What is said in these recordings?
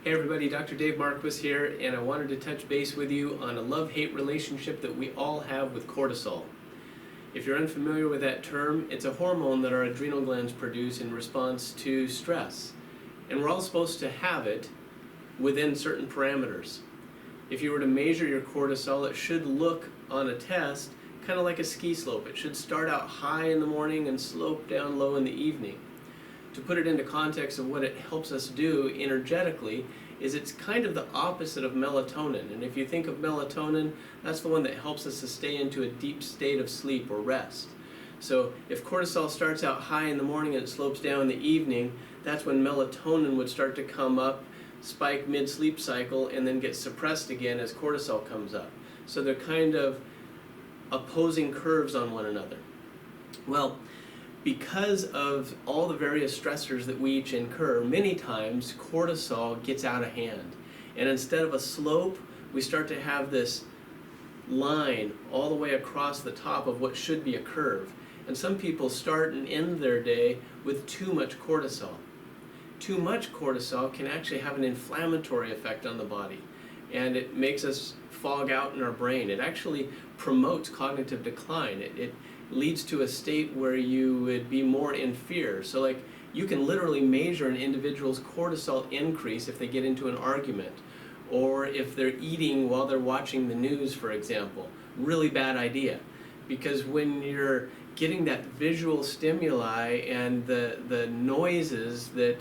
Hey everybody, Dr. Dave Marquis here, and I wanted to touch base with you on a love-hate relationship that we all have with cortisol. If you're unfamiliar with that term, it's a hormone that our adrenal glands produce in response to stress. And we're all supposed to have it within certain parameters. If you were to measure your cortisol, it should look on a test kind of like a ski slope. It should start out high in the morning and slope down low in the evening. To put it into context of what it helps us do energetically is it's kind of the opposite of melatonin. And if you think of melatonin, that's the one that helps us to stay into a deep state of sleep or rest. So if cortisol starts out high in the morning and it slopes down in the evening, that's when melatonin would start to come up, spike mid-sleep cycle, and then get suppressed again as cortisol comes up. So they're kind of opposing curves on one another. Well, because of all the various stressors that we each incur, many times cortisol gets out of hand. And instead of a slope, we start to have this line all the way across the top of what should be a curve. And some people start and end their day with too much cortisol. Too much cortisol can actually have an inflammatory effect on the body, and it makes us fog out in our brain. It actually promotes cognitive decline. It leads to a state where you would be more in fear. So like you can literally measure an individual's cortisol increase if they get into an argument, or if they're eating while they're watching the news, for example. Really bad idea, because when you're getting that visual stimuli and the noises that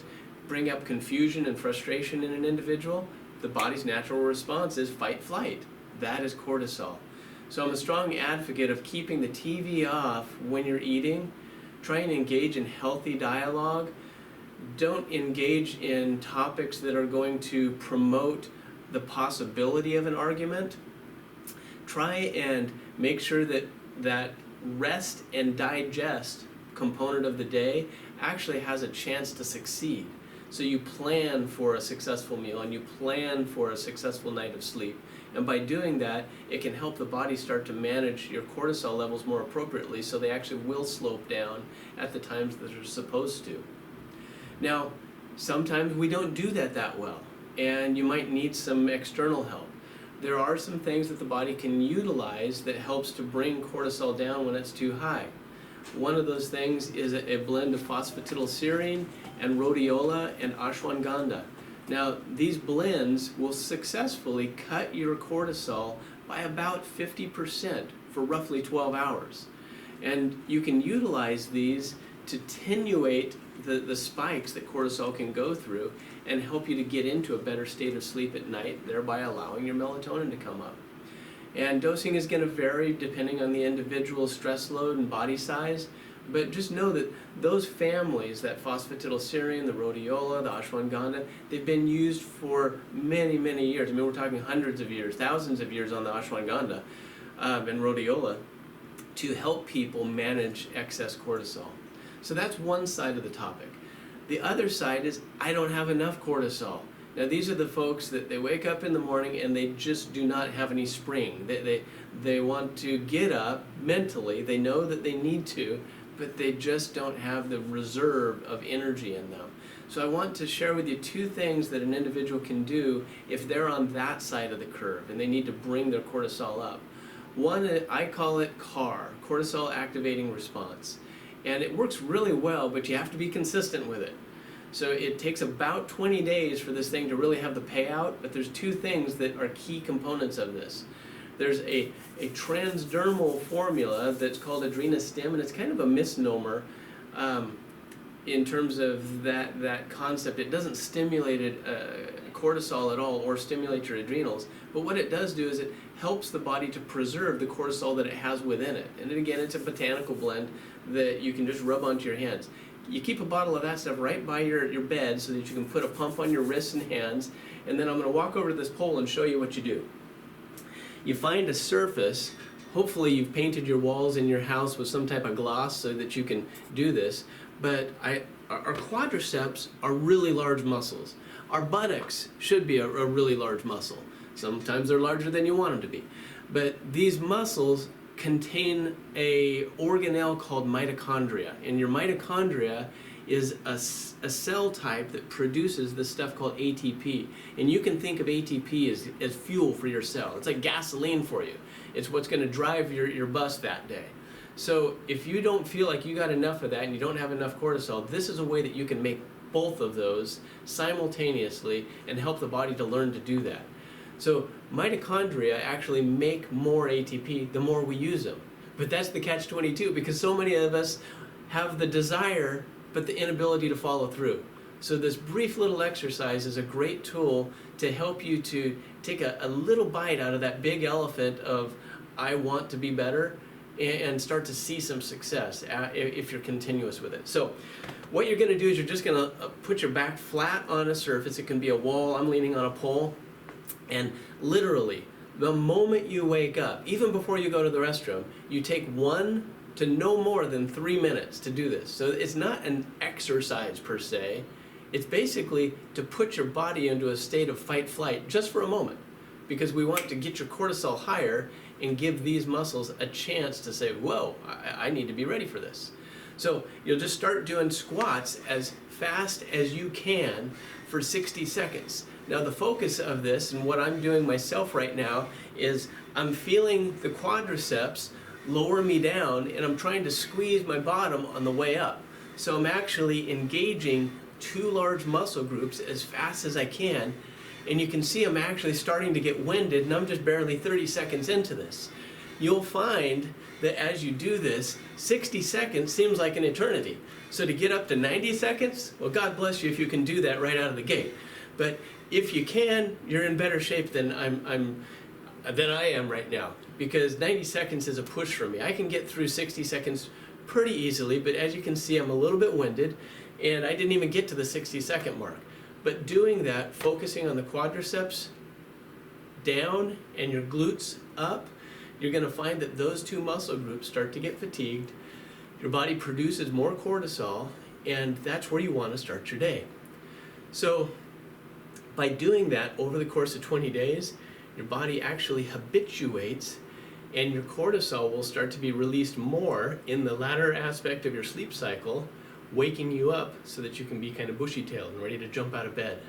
bring up confusion and frustration in an individual, the body's natural response is fight flight. That is cortisol. So I'm a strong advocate of keeping the TV off when you're eating. Try and engage in healthy dialogue. Don't engage in topics that are going to promote the possibility of an argument. Try and make sure that that rest and digest component of the day actually has a chance to succeed. So you plan for a successful meal and you plan for a successful night of sleep. And by doing that, it can help the body start to manage your cortisol levels more appropriately, so they actually will slope down at the times that they're supposed to. Now, sometimes we don't do that well, and you might need some external help. There are some things that the body can utilize that helps to bring cortisol down when it's too high. One of those things is a blend of phosphatidylserine and rhodiola and ashwagandha. Now, these blends will successfully cut your cortisol by about 50% for roughly 12 hours. And you can utilize these to attenuate the spikes that cortisol can go through and help you to get into a better state of sleep at night, thereby allowing your melatonin to come up. And dosing is going to vary depending on the individual's stress load and body size, but just know that those families, that phosphatidylserine, the rhodiola, the ashwagandha, they've been used for many, many years. I mean, we're talking hundreds of years, thousands of years on the ashwagandha and rhodiola to help people manage excess cortisol. So that's one side of the topic. The other side is, I don't have enough cortisol. Now, these are the folks that they wake up in the morning and they just do not have any spring. They want to get up mentally, they know that they need to, but they just don't have the reserve of energy in them. So I want to share with you two things that an individual can do if they're on that side of the curve and they need to bring their cortisol up. One, I call it CAR, cortisol activating response. And it works really well, but you have to be consistent with it. So it takes about 20 days for this thing to really have the payout, but there's two things that are key components of this. There's a transdermal formula that's called Adrenal, and it's kind of a misnomer in terms of that concept. It doesn't stimulate cortisol at all or stimulate your adrenals, but what it does do is it helps the body to preserve the cortisol that it has within it. And then again, it's a botanical blend that you can just rub onto your hands. You keep a bottle of that stuff right by your bed so that you can put a pump on your wrists and hands, and then I'm going to walk over to this pole and show you what you do. You find a surface, hopefully you've painted your walls in your house with some type of gloss so that you can do this, but our quadriceps are really large muscles. Our buttocks should be a really large muscle. Sometimes they're larger than you want them to be. But these muscles contain a organelle called mitochondria, and your mitochondria is a cell type that produces this stuff called ATP. And you can think of ATP as fuel for your cell. It's like gasoline for you. It's what's going to drive your bus that day. So if you don't feel like you got enough of that and you don't have enough cortisol, this is a way that you can make both of those simultaneously and help the body to learn to do that. So mitochondria actually make more ATP the more we use them. But that's the catch-22, because so many of us have the desire but the inability to follow through. So this brief little exercise is a great tool to help you to take a little bite out of that big elephant of I want to be better, and start to see some success if you're continuous with it. So what you're going to do is you're just going to put your back flat on a surface. It can be a wall. I'm leaning on a pole. And literally, the moment you wake up, even before you go to the restroom, you take 1 to no more than 3 minutes to do this. So it's not an exercise per se. It's basically to put your body into a state of fight-flight just for a moment, because we want to get your cortisol higher and give these muscles a chance to say, whoa, I need to be ready for this. So you'll just start doing squats as fast as you can for 60 seconds. Now the focus of this, and what I'm doing myself right now, is I'm feeling the quadriceps lower me down, and I'm trying to squeeze my bottom on the way up. So I'm actually engaging 2 large muscle groups as fast as I can. And you can see I'm actually starting to get winded, and I'm just barely 30 seconds into this. You'll find that as you do this, 60 seconds seems like an eternity. So to get up to 90 seconds, well, God bless you if you can do that right out of the gate. But if you can, you're in better shape than I am right now, because 90 seconds is a push for me. I can get through 60 seconds pretty easily, but as you can see, I'm a little bit winded, and I didn't even get to the 60-second mark. But doing that, focusing on the quadriceps down and your glutes up, you're going to find that those 2 muscle groups start to get fatigued. Your body produces more cortisol, and that's where you want to start your day. So by doing that over the course of 20 days, your body actually habituates, and your cortisol will start to be released more in the latter aspect of your sleep cycle, waking you up so that you can be kind of bushy-tailed and ready to jump out of bed.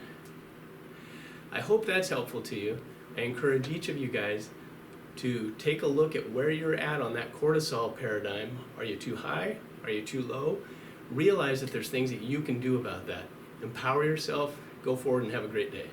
I hope that's helpful to you. I encourage each of you guys to take a look at where you're at on that cortisol paradigm. Are you too high? Are you too low? Realize that there's things that you can do about that. Empower yourself, go forward, and have a great day.